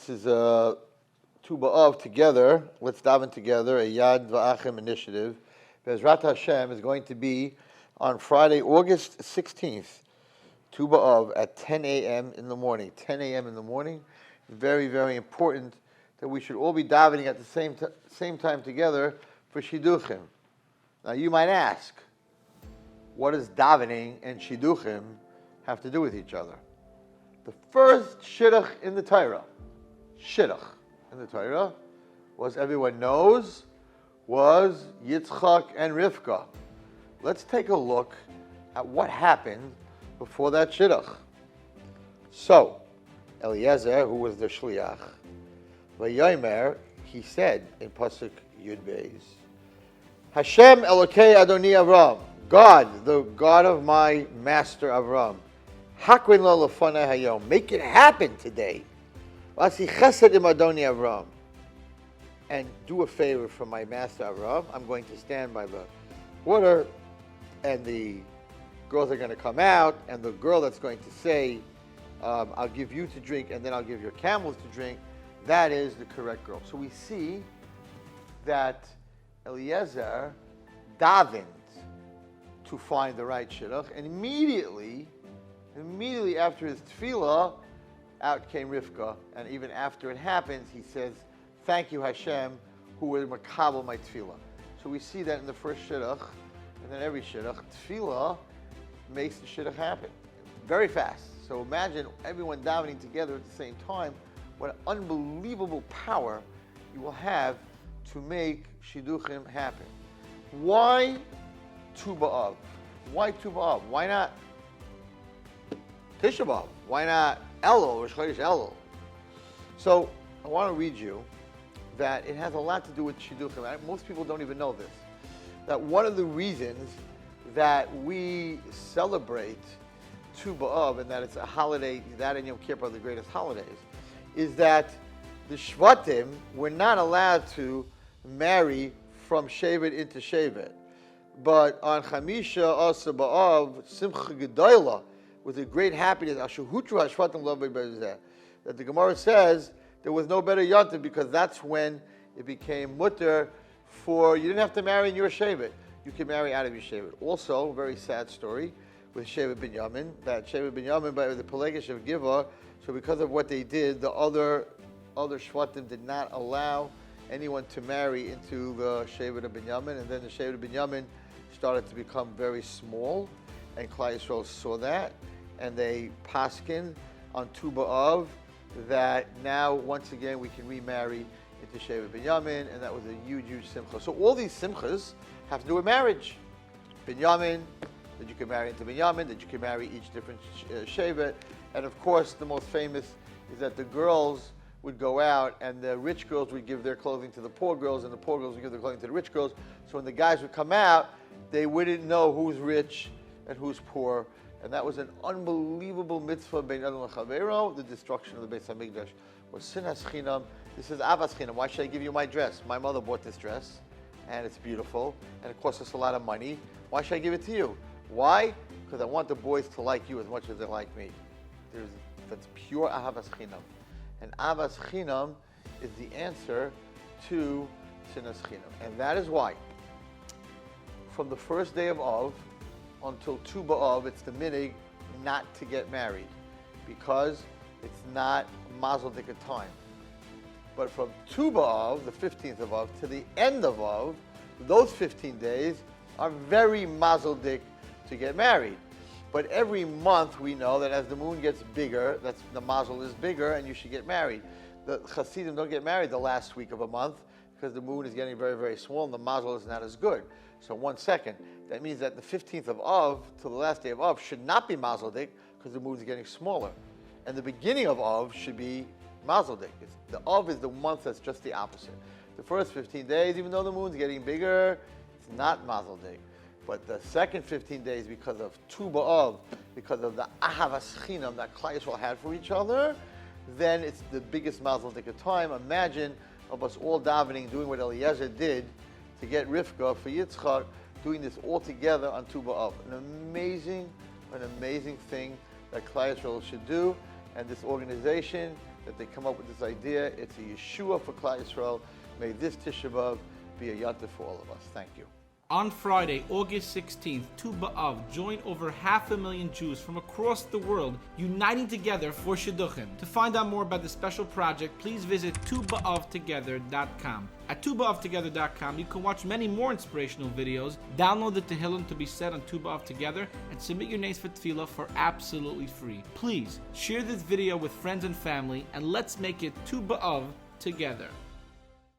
This is a Tu B'Av together. Let's daven together, a Yad V'Achim initiative. Bezrat Hashem is going to be on Friday, August 16th, Tu B'Av at 10 a.m. in the morning. 10 a.m. in the morning. Very, very important that we should all be davening at the same time together for Shidduchim. Now you might ask, what does davening and Shidduchim have to do with each other? The first Shidduch in the Torah, was, everyone knows, was Yitzchak and Rivka. Let's take a look at what happened before that Shidduch. So, Eliezer, who was the Shliach, Vayomer, he said in Pasuk Yud Beis, Hashem Elokei Adoni Avram, God, the God of my master Avram, Hakrin lo lefanai hayom, make it happen today. V'asi chesed im Adoni Avram, and do a favor for my master Avram. I'm going to stand by the water, and the girls are going to come out, and the girl that's going to say, I'll give you to drink, and then I'll give your camels to drink, that is the correct girl. So we see that Eliezer davened to find the right shidduch, and immediately after his tefillah, out came Rivka, and even after it happens, he says, thank you Hashem, who will makabel my tefillah. So we see that in the first shidduch, and then every shidduch, tefillah makes the shidduch happen very fast. So imagine everyone davening together at the same time, what unbelievable power you will have to make shidduchim happen. Why Tu B'Av? Why Tu B'Av? Why not Tisha B'Av? Why not Elul, Rosh Chodesh Elul? So I want to read you that it has a lot to do with shidduchim. Most people don't even know this. That one of the reasons that we celebrate Tu B'Av, and that it's a holiday, that and Yom Kippur are the greatest holidays, is that the Shvatim were not allowed to marry from Shevet into Shevet. But on Chamisha Asa B'Av, Simcha Gedola, with a great happiness, Ashuhutru HaShvatim Lo Be'Zeh, that the Gemara says there was no better Yontif, because that's when it became mutter for, you didn't have to marry in your Shevet. You could marry out of your Shevet. Also, a very sad story with Shevet Binyamin, that Shevet Binyamin, by the Pelegish of Giva, so because of what they did, the other Shvatim did not allow anyone to marry into the Shevet of Binyamin, and then the Shevet of Binyamin started to become very small, and Klal Yisrael saw that, and they paskin on Tu B'Av that now once again we can remarry into Shevet Binyamin, and that was a huge, huge simcha. So all these simchas have to do with marriage. Binyamin, that you can marry into Binyamin, that you can marry each different Shevet, and of course the most famous is that the girls would go out, and the rich girls would give their clothing to the poor girls, and the poor girls would give their clothing to the rich girls. So when the guys would come out, they wouldn't know who's rich and who's poor. And that was an unbelievable mitzvah, Bein Adam L'Chaveiro, the destruction of the Beis HaMikdash. Was sinas chinam. This is avas chinam. Why should I give you my dress? My mother bought this dress, and it's beautiful, and it costs us a lot of money. Why should I give it to you? Why? Because I want the boys to like you as much as they like me. That's pure ahavas chinam. And avas chinam is the answer to sinas chinam. And that is why, from the first day of Av until Tu B'Av, it's the minig not to get married, because it's not mazel dika time. But from Tu B'Av, the 15th of Av, to the end of Av, those 15 days are very mazel dik to get married. But every month we know that as the moon gets bigger, that's the mazel is bigger, and you should get married. The Hasidim don't get married the last week of a month because the moon is getting very, very small and the mazel is not as good. So 1 second, that means that the 15th of Av to the last day of Av should not be mazel dik because the moon is getting smaller. And the beginning of Av should be mazel dik. The Av is the month that's just the opposite. The first 15 days, even though the moon's getting bigger, it's not mazel dik. But the second 15 days, because of Tu B'Av, because of the ahavas chinam that Klal Yisrael had for each other, then it's the biggest mazel dik time. Imagine of us all davening, doing what Eliezer did to get Rivka for Yitzchak, doing this all together on Tu B'Av. An amazing thing that Klal Yisrael should do, and this organization that they come up with this idea. It's a Yeshua for Klal Yisrael. May this Tisha B'Av be a yontif for all of us. Thank you. On Friday, August 16th, Tu B'Av, join over 500,000 Jews from across the world uniting together for Shidduchim. To find out more about this special project, please visit TuBa'avTogether.com. At TuBa'avTogether.com, you can watch many more inspirational videos, download the Tehillim to be said on Tu B'Av Together, and submit your names for Tefillah for absolutely free. Please share this video with friends and family, and let's make it Tu B'Av together.